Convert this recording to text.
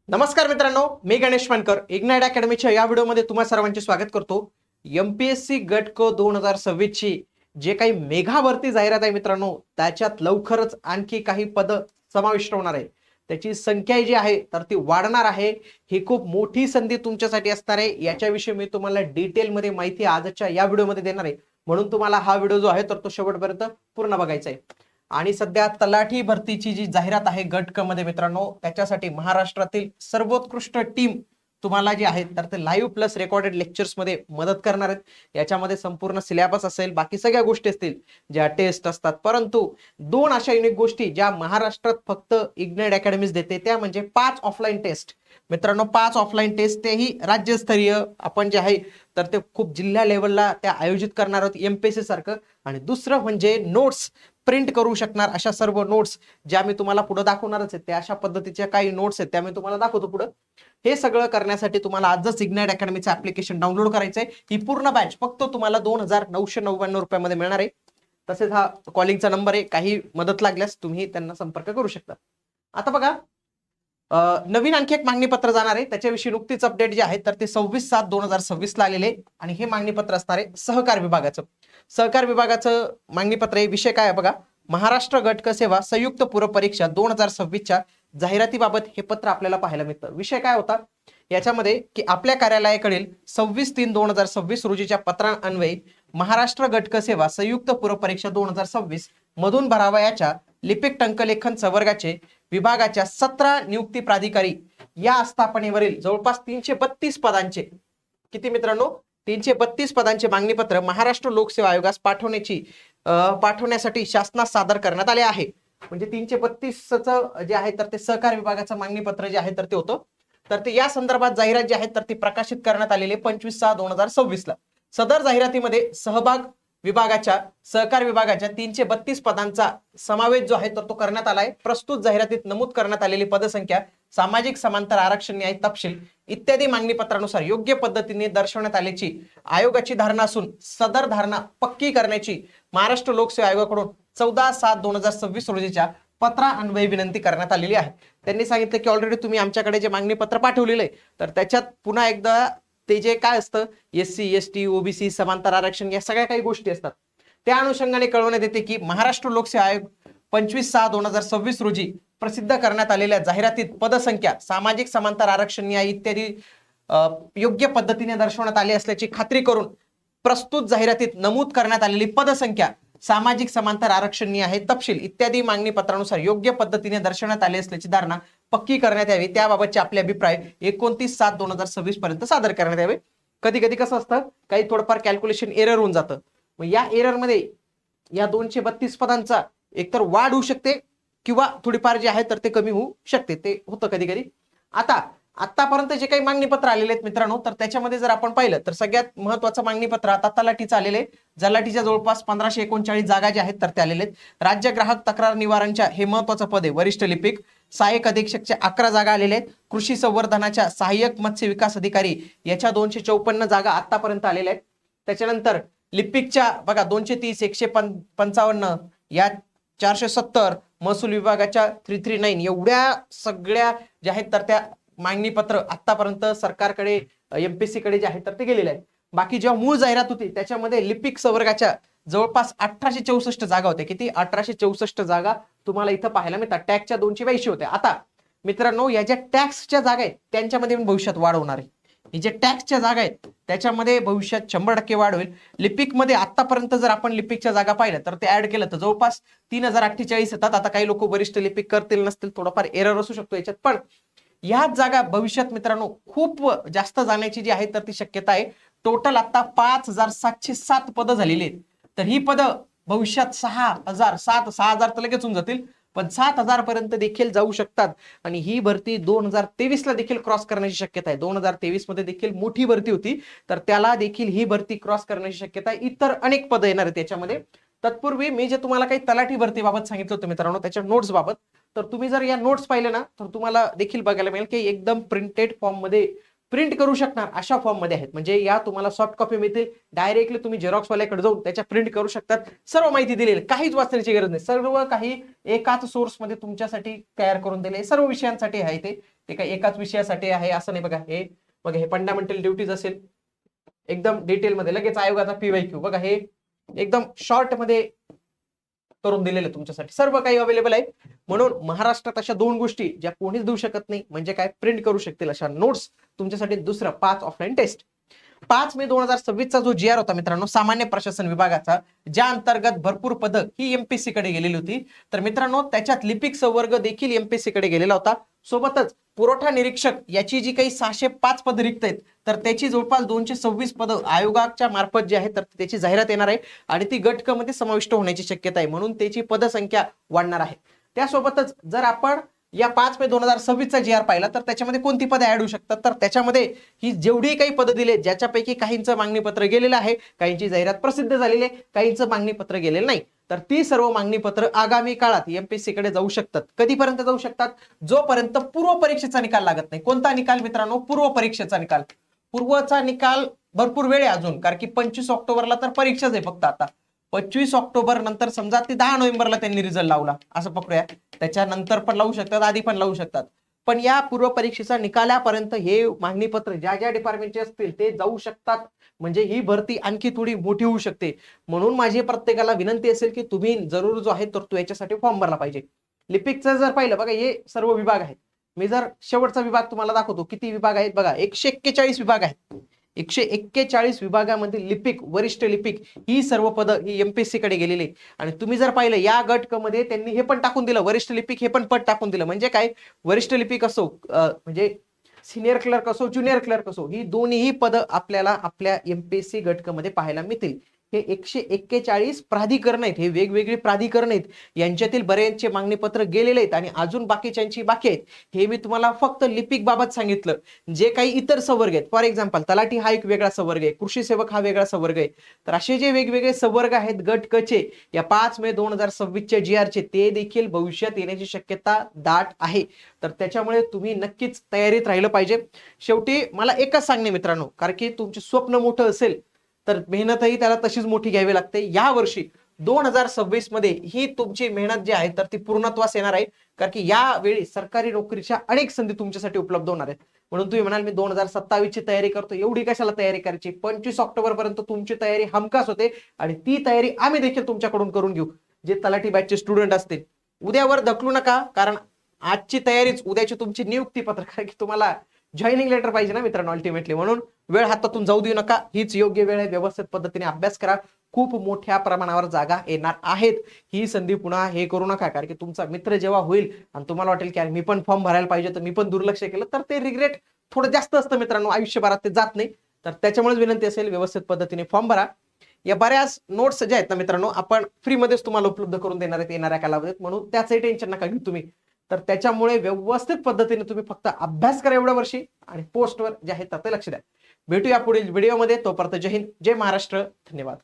नमस्कार मित्रांनो, मी गणेश मानकर इग्नाइट अकॅडमीच्या या व्हिडिओमध्ये तुम्हा सर्वांचे स्वागत करतो। एमपीएससी गट क 2026 ची जे काही मेघा भरती जाहिरात आहे मित्रांनो, त्याच्यात लवकरच आणखी काही पद समाविष्ट होणार आहे। त्याची संख्या जी आहे तर ती वाढणार आहे। ही खूप मोठी संधी तुमच्यासाठी असणार आहे। याच्याविषयी मी तुम्हाला डिटेलमध्ये माहिती आजच्या या व्हिडिओमध्ये देणार आहे, म्हणून तुम्हाला हा व्हिडिओ जो आहे तर तो शेवटपर्यंत पूर्ण बघायचा आहे। आणि सध्या तलाठी भरतीची जी जाहिरात आहे गट क मध्ये मित्रांनो, त्याच्यासाठी महाराष्ट्रातील सर्वोत्कृष्ट टीम तुम्हाला जी आहे तर ते लाईव्ह प्लस रेकॉर्डेड लेक्चर्स मध्ये मदत करणार आहेत। याच्यामध्ये संपूर्ण सिलेबस असेल, बाकी सगळ्या गोष्टी असतील, ज्या टेस्ट असतात, परंतु दोन अशा युनिक गोष्टी ज्या महाराष्ट्रात फक्त इग्नाइट अकॅडमीज देते, त्या म्हणजे 5 ऑफलाईन टेस्ट मित्रांनो। 5 ऑफलाईन टेस्ट तेही राज्यस्तरीय आपण जे आहे तर ते खूप जिल्हा लेवलला त्या आयोजित करणार आहोत एमपीएससी सारखं। आणि दुसरं म्हणजे नोट्स प्रिंट करू शकणार अशा सर्व नोट्स ज्या मी तुम्हाला पुढे दाखवणारच आहे, त्या अशा पद्धतीच्या काही नोट्स आहेत त्या मी तुम्हाला दाखवतो पुढे। हे सगळं करण्यासाठी तुम्हाला आजच इग्नाइट अकॅडमीचं ऍप्लिकेशन डाउनलोड करायचं आहे। ही पूर्ण बॅच फक्त तुम्हाला 2999 रुपयामध्ये मिळणार आहे। तसेच हा कॉलिंगचा नंबर आहे, काही मदत लागल्यास तुम्ही त्यांना संपर्क करू शकता। आता बघा, नवीन आणखी एक मागणी पत्र जाणार आहे, त्याच्याविषयी नुकतीच अपडेट जे आहे तर ते 26/7/2026 ला आलेले आणि हे मागणी पत्र असणार आहे सहकार विभागाचं। सहकार विभागाचं मागणी पत्र आहे। विषय काय आहे बघा, महाराष्ट्र गट क सेवा संयुक्त पूर्व परीक्षा 2026 च्या जाहिरातीबाबत हे पत्र आपल्याला पाहायला मिळतं। विषय काय होता याच्यामध्ये की आपल्या कार्यालयाकडील 26/3/2026 रोजीच्या पत्रान्वये महाराष्ट्र गट क सेवा संयुक्त पूर्व परीक्षा 2026 मधून भरावयाच्या लिपिक टंकलेखन संवर्गाचे विभागाच्या 17 नियुक्ती प्राधिकारी या आस्थापनेवरील जवळपास 332 पदांचे, किती मित्रांनो, 332 पदांचे मागणी पत्र महाराष्ट्र लोकसेवा आयोगास पाठवण्यासाठी शासनास सादर करण्यात आले आहे। म्हणजे 332चं जे आहे तर ते सहकार विभागाचं मागणी पत्र जे आहे तर ते होतं, तर ते या संदर्भात जाहिरात जी आहे तर ती प्रकाशित करण्यात आलेली 25/6/2026 ला। सदर जाहिरातीमध्ये सहभाग विभागाच्या सहकार विभागाच्या 332 पदांचा समावेश जो आहे तर तो करण्यात आलाय। प्रस्तुत जाहिरातीत नमूद करण्यात आलेली पदसंख्या, सामाजिक समांतर आरक्षण न्याय तपशील इत्यादी मागणी पत्रानुसार योग्य पद्धतीने दर्शवण्यात आल्याची आयोगाची धारणा असून सदर धारणा पक्की करण्याची महाराष्ट्र लोकसेवा आयोगाकडून 14/7/2026 रोजीच्या पत्रान्वये विनंती करण्यात आलेली आहे। त्यांनी सांगितलं की ऑलरेडी तुम्ही आमच्याकडे जे मागणी पत्र पाठवलेलं आहे तर त्याच्यात पुन्हा एकदा ते जे काय असतं एससी एसटी ओबीसी समांतर आरक्षण या सगळ्या काही गोष्टी असतात, त्या अनुषंगाने कळवण्यात येते की महाराष्ट्र लोकसेवा आयोग 25/6/2026 रोजी प्रसिद्ध करण्यात आलेल्या जाहिरातीत पदसंख्या, सामाजिक समांतर आरक्षण न्याय इत्यादी योग्य पद्धतीने दर्शवण्यात आली असल्याची खात्री करून प्रस्तुत जाहिरातीत नमूद करण्यात आलेली पदसंख्या, सामाजिक समांतर आरक्षण न्याय तपशील इत्यादी मागणी पत्रानुसार योग्य पद्धतीने दर्शवण्यात आली असल्याची धारणा पक्की करण्यात यावी, त्याबाबतचे आपले अभिप्राय 29/7/2026 पर्यंत सादर करण्यात यावे। कधी कधी कसं असतं, काही थोडंफार कॅल्क्युलेशन एरर होऊन जातं, मग या एरर मध्ये या 232 पदांचा एकतर वाढ होऊ शकते किंवा थोडीफार जे आहे तर ते कमी होऊ शकते, ते होतं कधी कधी। आता आतापर्यंत जे काही मागणी पत्र आलेले आहेत मित्रांनो, तर त्याच्यामध्ये जर आपण पाहिलं तर सगळ्यात महत्वाचं मागणी पत्र आता तलाठीचं आलेले, जलाठीच्या जवळपास 1539 जागा ज्या आहेत तर त्या आलेले आहेत। राज्य ग्राहक तक्रार निवारणच्या हे महत्वाचं पद आहे वरिष्ठ लिपिक, सहाय्यक अधीक्षकच्या 11 जागा आलेल्या आहेत। कृषी संवर्धनाच्या सहाय्यक मत्स्य विकास अधिकारी याच्या 254 जागा आतापर्यंत आलेल्या आहेत। त्याच्यानंतर लिपिकच्या बघा 230, 155 या 470, महसूल विभागाच्या 339 एवढ्या सगळ्या ज्या आहेत तर त्या मागणी पत्र आतापर्यंत सरकारकडे एमपीएससी कडे जे आहे तर ते गेलेले आहे। बाकी जेव्हा मूळ जाहिरात होती त्याच्यामध्ये लिपिक संवर्गाच्या जवळपास 1864 जागा होत्या। किती? 1864 जागा तुम्हाला इथं पाहायला मिळतात। टॅक्सच्या 282 होत्या। आता मित्रांनो, या ज्या टॅक्सच्या जागा आहेत त्यांच्यामध्ये भविष्यात वाढ होणार आहे। ही जे टॅक्सच्या जागा आहेत त्याच्यामध्ये भविष्यात 100% वाढ होईल। लिपिक मध्ये आतापर्यंत जर आपण लिपिकच्या जागा पाहिल्या तर ते ऍड केलं तर जवळपास 3048 येतात। आता काही लोक वरिष्ठ लिपिक करतील नसतील, थोडाफार एरर असू शकतो याच्यात, पण ह्याच जागा भविष्यात मित्रांनो खूप जास्त जाण्याची जी आहे तर ती शक्यता आहे। टोटल आता 5707 पदं झालेली आहेत, तर ही पदं भविष्यात 6000 तर लगेच होऊन जातील, पण 7000 पर्यंत देखील जाऊ शकतात। आणि ही भरती 2023 ला देखील क्रॉस करण्याची शक्यता आहे। 2023 मध्ये देखील मोठी भरती होती, तर त्याला देखील ही भरती क्रॉस करण्याची शक्यता आहे। इतर अनेक पदं येणार आहेत त्याच्यामध्ये। तत्पूर्वी मी जे तुम्हाला काही तलाठी भरतीबाबत सांगितलं होतं मित्रांनो, त्याच्या नोट्स बाबत, तर तुम्ही जर या नोट्स पाहिले ना तर तुम्हाला देखील बघायला मिळेल की एकदम प्रिंटेड फॉर्म मध्ये प्रिंट करू शकणार अशा फॉर्म मध्ये आहेत. म्हणजे या तुम्हाला सॉफ्ट कॉपी मिळतील, डायरेक्टली तुम्ही झेरॉक्स वाल्याकडे जाऊन त्याच्या प्रिंट करू शकतात. सर्व माहिती दिलेली, काहीच वाचण्याची गरज नाही, सर्व काही एकाच सोर्स मध्ये तुमच्यासाठी तयार करून दिले. सर्व विषयांसाठी आहे ते काही एकाच विषयासाठी आहे असं नाही. बघा हे फंडामेंटल ड्युटीज असेल, एकदम डिटेल मध्ये. लगेच आयोगाचा PYQ बघा, हे एकदम शॉर्ट मध्ये करून दिलेले तुमच्यासाठी, सर्व काही अवेलेबल आहे. म्हणून महाराष्ट्रात अशा 2 गोष्टी ज्या कोणीच देऊ शकत नाही, म्हणजे काय, प्रिंट करू शकतील अशा नोट्स तुमच्यासाठी. दुसरं 5 ऑफलाईन टेस्ट. 5 मे 2026 चा जो GR होता मित्रांनो सामान्य प्रशासन विभागाचा, ज्या अंतर्गत भरपूर पदं ही MPSC कडे गेलेली होती, तर मित्रांनो त्याच्यात लिपिक संवर्ग देखील MPSC कडे गेलेला होता. सोबतच पुरवठा निरीक्षक याची जी काही 605 पदं रिक्त आहेत, तर त्याची जवळपास 226 पदं आयोगाच्या मार्फत जी आहे तर त्याची जाहिरात येणार आहे आणि ती गट क मध्ये समाविष्ट होण्याची शक्यता आहे. म्हणून त्याची पदसंख्या वाढणार आहे. त्यासोबतच जर आपण या 5 मे 2026 चा GR पाहिला, तर त्याच्यामध्ये कोणती पदे ऍड होऊ शकतात, तर त्याच्यामध्ये ही जेवढी काही पदं दिले, ज्याच्यापैकी काहींचं मागणी पत्र गेलेलं आहे, काहींची जाहिरात प्रसिद्ध झालेली आहे, काहींचं मागणी पत्र गेलेलं नाही, तर ती सर्व मागणी पत्र आगामी काळात MPSC कडे जाऊ शकतात. कधीपर्यंत जाऊ शकतात, जोपर्यंत पूर्व परीक्षेचा निकाल लागत नाही. कोणता निकाल मित्रांनो, पूर्व परीक्षेचा निकाल. पूर्वचा निकाल भरपूर वेळ आहे अजून, कारण की 25 ऑक्टोबरला तर परीक्षाच आहे फक्त. आता 25 ऑक्टोबर नंतर समजा ते 10 नोव्हेंबरला त्यांनी रिझल्ट लावला असं पकडूया, त्याच्यानंतर पण लावू शकतात, आधी पण लावू शकतात. पण या पूर्व परीक्षेचा निकालापर्यंत हे मागणी पत्र ज्या ज्या डिपार्टमेंटचे असतील ते जाऊ शकतात. म्हणजे ही भरती आणखी थोडी मोठी होऊ शकते. म्हणून माझी प्रत्येकाला विनंती असेल की तुम्ही जरूर जो आहे तर तो याच्यासाठी फॉर्म भरला पाहिजे. लिपिकचं जर पाहिलं बघा, हे सर्व विभाग आहेत. मी जर शेवटचा विभाग तुम्हाला दाखवतो, किती विभाग आहेत बघा, 141 विभाग आहेत. 141 विभागामध्ये लिपिक, वरिष्ठ लिपिक ही सर्व पदं ही MPSC कडे गेलेली. आणि तुम्ही जर पाहिलं या गट क मध्ये त्यांनी हे पण टाकून दिलं, वरिष्ठ लिपिक हे पण पद टाकून दिलं. म्हणजे काय, वरिष्ठ लिपिक असो, म्हणजे सिनियर क्लर्क असो, ज्युनियर क्लर्क असो, ही दोन्ही पदं आपल्याला आपल्या MPSC गट क मध्ये पाहायला मिळतील. हे 141 प्राधिकरण आहेत, हे वेगवेगळे प्राधिकरण आहेत, यांच्यातील बरेचसे मागणी पत्र गेलेले आहेत आणि अजून बाकीच्यांची बाकी आहेत. हे मी तुम्हाला फक्त लिपिक बाबत सांगितलं. जे काही इतर संवर्ग आहेत, फॉर एक्झाम्पल तलाठी हा एक वेगळा संवर्ग आहे, कृषी सेवक हा वेगळा संवर्ग आहे, तर असे जे वेगवेगळे संवर्ग आहेत गट क चे, या 5 मे 2026 च्या GR चे, ते देखील भविष्यात येण्याची शक्यता दाट आहे. तर त्याच्यामुळे तुम्ही नक्कीच तयारीत राहिलं पाहिजे. शेवटी मला एकच सांगणे मित्रांनो, कारण की तुमचे स्वप्न मोठं असेल तर मेहनतही त्याला तशीच मोठी घ्यावी लागते. या वर्षी 2026 मध्ये ही तुमची मेहनत जी आहे तर ती पूर्णत्वास येणार आहे, कारण की यावेळी सरकारी नोकरीच्या अनेक संधी तुमच्यासाठी उपलब्ध होणार आहेत. म्हणून तुम्ही म्हणाल मी 2027 ची तयारी करतो, एवढी कशाला तयारी करायची, 25 ऑक्टोबर पर्यंत तुमची तयारी हमखास होते आणि ती तयारी आम्ही देखील तुमच्याकडून करून घेऊ. जे तलाठी बॅचचे स्टुडंट असतील, उद्यावर ढकलू नका, कारण आजची तयारीच उद्याची तुमची नियुक्ती पत्र, कारण की तुम्हाला जॉईनिंग लेटर पाहिजे ना मित्रांनो अल्टिमेटली. म्हणून वेळ हातातून जाऊ देऊ नका, हीच योग्य वेळ आहे. व्यवस्थित पद्धतीने अभ्यास करा, खूप मोठ्या प्रमाणावर जागा येणार आहेत. ही संधी पुन्हा हे करू नका, कारण की तुमचा मित्र जेव्हा होईल आणि तुम्हाला वाटेल की मी पण फॉर्म भरायला पाहिजे तर मी पण दुर्लक्ष केलं, तर ते रिग्रेट थोडं जास्त असतं मित्रांनो, आयुष्यभरात ते जात नाही. तर त्याच्यामुळेच विनंती असेल, व्यवस्थित पद्धतीने फॉर्म भरा. या बऱ्याच नोट्स ज्या आहेत ना मित्रांनो, आपण फ्रीमध्येच तुम्हाला उपलब्ध करून देणार आहेत येणाऱ्या कालावधीत, म्हणून त्याचंही टेन्शन नका घेऊ तुम्ही. तर त्याच्यामुळे व्यवस्थित पद्धतीने तुम्ही फक्त अभ्यास करा एवढ्या वर्षी आणि पोस्टवर जे आहे ते लक्ष द्या. भेटूया पुढील व्हिडिओमध्ये. तोपर्यंत जय हिंद, जय महाराष्ट्र, धन्यवाद.